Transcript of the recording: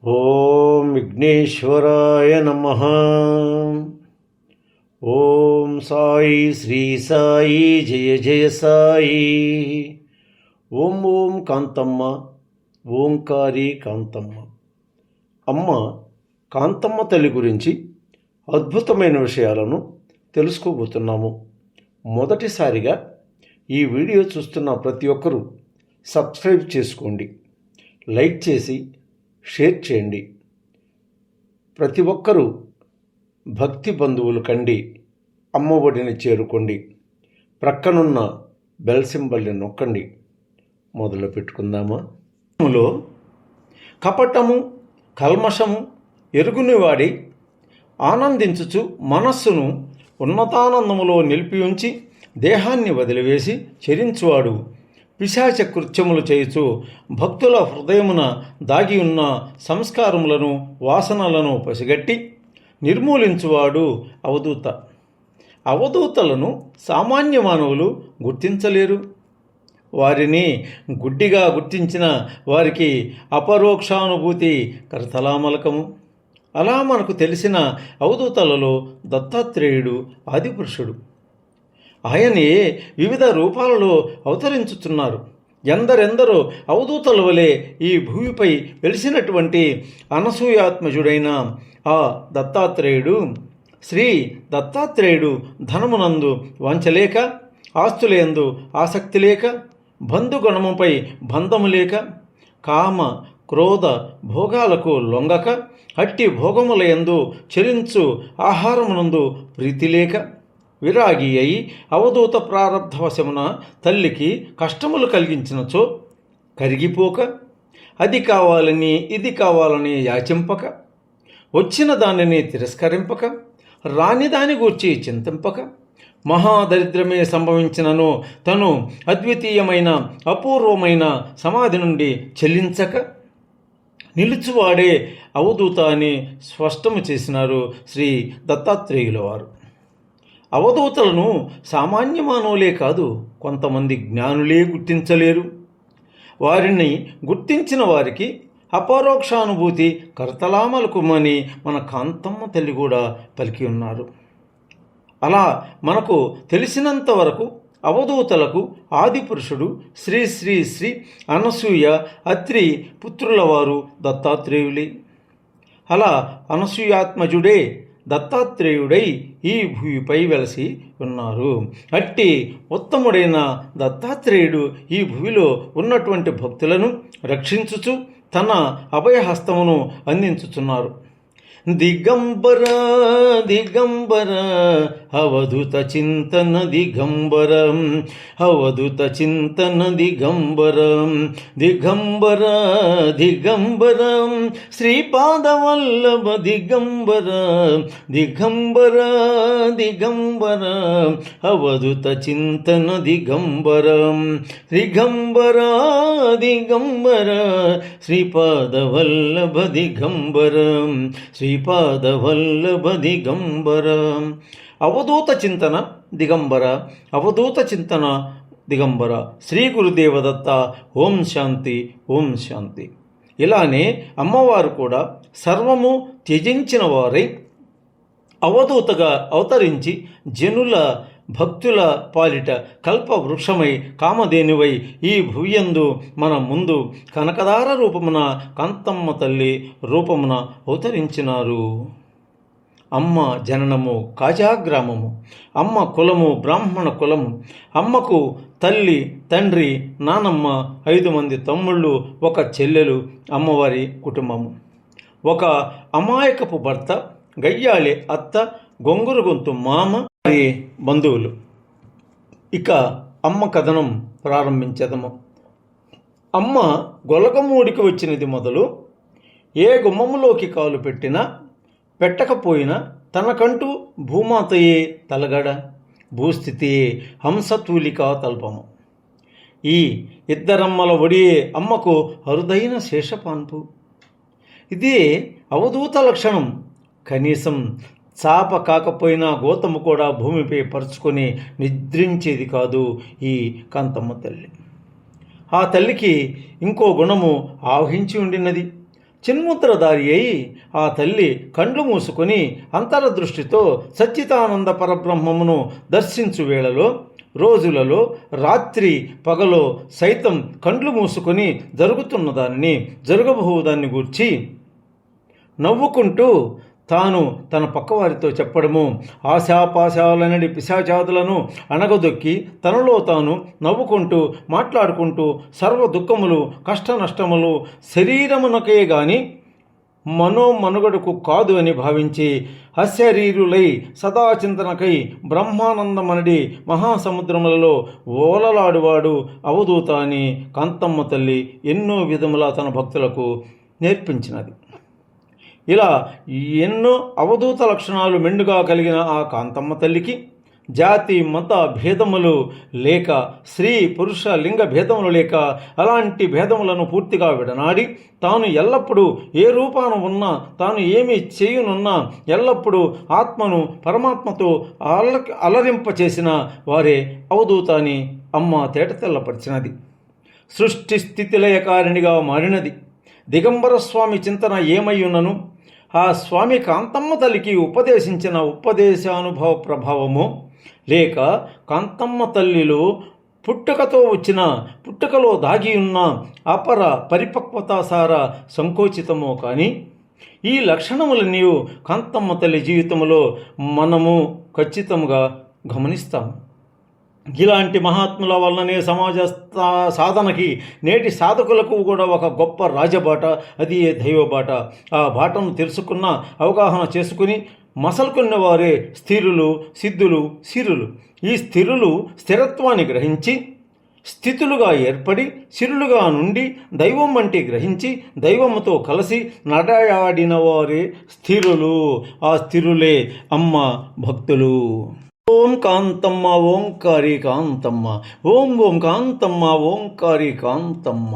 ఓం విఘ్నేశ్వరాయ నమః. ఓం సాయి శ్రీ సాయి జయ జయ సాయి. ఓం ఓం కాంతమ్మ, ఓంకారి కాంతమ్మ. అమ్మ కాంతమ్మ తల్లి గురించి అద్భుతమైన విషయాలను తెలుసుకోబోతున్నాము. మొదటిసారిగా ఈ వీడియో చూస్తున్న ప్రతి ఒక్కరూ సబ్స్క్రైబ్ చేసుకోండి, లైక్ చేసి షేర్ చేయండి. ప్రతి ఒక్కరూ భక్తి బంధువులు కండి అమ్మ ఒడిని చేరుకోండి. ప్రక్కనున్న బెల్ సింబల్ని నొక్కండి. మొదలు పెట్టుకుందామా? కపటము కల్మషము ఎరుగునివాడి ఆనందించుచు మనస్సును ఉన్నతానందములో నిలిపి ఉంచి దేహాన్ని వదిలివేసి చెరించువాడు పిశాచ కృత్యములు చేయుచు భక్తుల హృదయమున దాగి ఉన్న సంస్కారములను వాసనలను పసిగట్టి నిర్మూలించువాడు అవధూత. అవధూతలను సామాన్య మానవులు గుర్తించలేరు. వారిని గుడ్డిగా గుర్తించిన వారికి అపరోక్షానుభూతి కరతలామలకము. అలా మనకు తెలిసిన అవధూతలలో దత్తాత్రేయుడు ఆదిపురుషుడు. ఆయనే వివిధ రూపాలలో అవతరించుతున్నారు. ఎందరెందరో అవధూతల వలె ఈ భూమిపై వెలిసినటువంటి అనసూయాత్మజుడైన ఆ దత్తాత్రేయుడు, శ్రీ దత్తాత్రేయుడు ధనమునందు వంచలేక, ఆస్తులందు ఆసక్తి లేక, బంధుగణముపై బంధము లేక, కామ క్రోధ భోగాలకు లొంగక, అట్టి భోగములయందు చెరించు ఆహారమునందు ప్రీతి లేక, విరాగి అయి అవధూత ప్రారబ్ధవశమున తల్లికి కష్టములు కలిగించినచో కరిగిపోక, అది కావాలని ఇది కావాలని యాచింపక, వచ్చిన దానిని తిరస్కరింపక, రాని దాని గూర్చి చింతింపక, మహాదరిద్రమే సంభవించినను తను అద్వితీయమైన అపూర్వమైన సమాధి నుండి చెల్లించక నిలుచువాడే అవధూత అని స్పష్టము చేసినారు శ్రీ దత్తాత్రేయుల వారు. అవధూతలను సామాన్య మానవులే కాదు, కొంతమంది జ్ఞానులే గుర్తించలేరు. వారిని గుర్తించిన వారికి అపరోక్షానుభూతి కరతలామలకుమని మన కాంతమ్మ తల్లి కూడా పలికి ఉన్నారు. అలా మనకు తెలిసినంత వరకు అవధూతలకు ఆదిపురుషుడు శ్రీ శ్రీ శ్రీ అనసూయ అత్రి పుత్రుల వారు దత్తాత్రేయులే. అలా అనసూయాత్మజుడే దత్తాత్రేయుడై ఈ భూమిపై వెలసి ఉన్నారు. అట్టి ఉత్తముడైన దత్తాత్రేయుడు ఈ భూమిలో ఉన్నటువంటి భక్తులను రక్షించుచు తన అభయహస్తమును అందించుచున్నారు. దిగంబర దిగంబర అవధూత చింతన దిగంబర, అవధూత చింతన దిగంబర, దిగంబర దిగంబర శ్రీపాదవల్లభ దిగంబర, దిగంబర దిగంబర అవధూత చింతన దిగంబర, దిగంబర దిగంబర శ్రీపాదవల్లభ దిగంబర, శ్రీపాదవల్లభ దిగంబర. అవధూత చింతన దిగంబర, అవధూత చింతన దిగంబర. శ్రీ గురుదేవదత్త. ఓం శాంతి, ఓం శాంతి. ఇలానే అమ్మవారు కూడా సర్వము త్యజించిన వారై అవధూతగా అవతరించి జనుల భక్తుల పాలిట కల్ప వృక్షమై కామధేనువై ఈ భూయందు మన ముందు కనకదార రూపమున కాంతమ్మ తల్లి రూపమున అవతరించినారు. అమ్మ జననము కాజాగ్రామము, అమ్మ కులము బ్రాహ్మణ కులము. అమ్మకు తల్లి, తండ్రి, నానమ్మ, 5 మంది తమ్ముళ్ళు, 1 చెల్లెలు అమ్మవారి కుటుంబము. ఒక అమాయకపు భర్త, గయ్యాళి అత్త, గొంగురు గొంతు మామ, బంధువులు. ఇక అమ్మ కథనం ప్రారంభించదము. అమ్మ గొలగమూడికి వచ్చినది మొదలు ఏ గుమ్మములోకి కాలు పెట్టినా పెట్టకపోయినా తనకంటూ భూమాతయే తలగడ, భూస్థితియే హంసతూలికా తల్పము. ఈ ఇద్దరమ్మల ఒడియే అమ్మకు అరుదైన శేషపాన్పు. ఇదే అవధూత లక్షణం. కనీసం చాప కాకపోయినా గోతము కూడా భూమిపై పరుచుకొని నిద్రించేది కాదు ఈ కాంతమ్మ తల్లి. ఆ తల్లికి ఇంకో గుణము ఆవహించి ఉండినది. చిన్ముద్రధారి అయి ఆ తల్లి కండ్లు మూసుకొని అంతరదృష్టితో సచ్చిదానంద పరబ్రహ్మమును దర్శించు వేళలో, రోజులలో, రాత్రి పగలో సైతం కండ్లు మూసుకొని జరుగుతున్న దానిని, జరగబోదాన్ని గూర్చి నవ్వుకుంటూ తాను తన పక్కవారితో చెప్పడము, ఆశాపాశాలనడి పిశాచాదులను అణగదొక్కి తనలో తాను నవ్వుకుంటూ మాట్లాడుకుంటూ సర్వ దుఃఖములు కష్ట నష్టములు శరీరమునకే గాని మనోమనుగడకు కాదు అని భావించి అశరీరులై సదాచింతనకై బ్రహ్మానందమనడి మహాసముద్రములలో ఓలలాడువాడు అవధూత అని కాంతమ్మ తల్లి ఎన్నో విధముల తన భక్తులకు నేర్పించినది. ఇలా ఎన్నో అవధూత లక్షణాలు మెండుగా కలిగిన ఆ కాంతమ్మ తల్లికి జాతి మత భేదములు లేక, స్త్రీ పురుష లింగ భేదములు లేక, అలాంటి భేదములను పూర్తిగా విడనాడి తాను ఎల్లప్పుడూ ఏ రూపాన ఉన్నా, తాను ఏమి చేయునున్నా ఎల్లప్పుడూ ఆత్మను పరమాత్మతో అలరింపచేసిన వారే అవధూత అని అమ్మ తేటతెల్లపరిచినది. సృష్టి స్థితి లయకారిణిగా మారినది. దిగంబర స్వామి చింతన ఏమయ్యున్నను ఆ స్వామి కాంతమ్మ తల్లికి ఉపదేశించిన ఉపదేశానుభవ ప్రభావము లేక కాంతమ్మ తల్లిలో పుట్టుకతో వచ్చిన, పుట్టుకలో దాగి ఉన్న అపర పరిపక్వతాసార సంకోచితమో కానీ ఈ లక్షణములన్నీ కాంతమ్మ తల్లి జీవితంలో మనము ఖచ్చితంగా గమనిస్తాము. ఇలాంటి మహాత్ముల వల్లనే సమాజ సాధనకి నేటి సాధకులకు కూడా ఒక గొప్ప రాజబాట, అది దైవబాట. ఆ బాటను తెలుసుకున్న, అవగాహన చేసుకుని మసలుకున్న వారే స్థిరులు, సిద్ధులు, సిరులు. ఈ స్థిరులు స్థిరత్వాన్ని గ్రహించి స్థితులుగా ఏర్పడి, సిరులుగా నుండి దైవం వంటి గ్రహించి దైవముతో కలిసి నడయాడిన వారే స్థిరులు. ఆ స్థిరులే అమ్మ భక్తులు. ఓం కాంతమ్మ ఓంకారి కాంతమ్మ, ఓం ఓం కాంతమ్మ ఓంకారి కాంతమ్మ.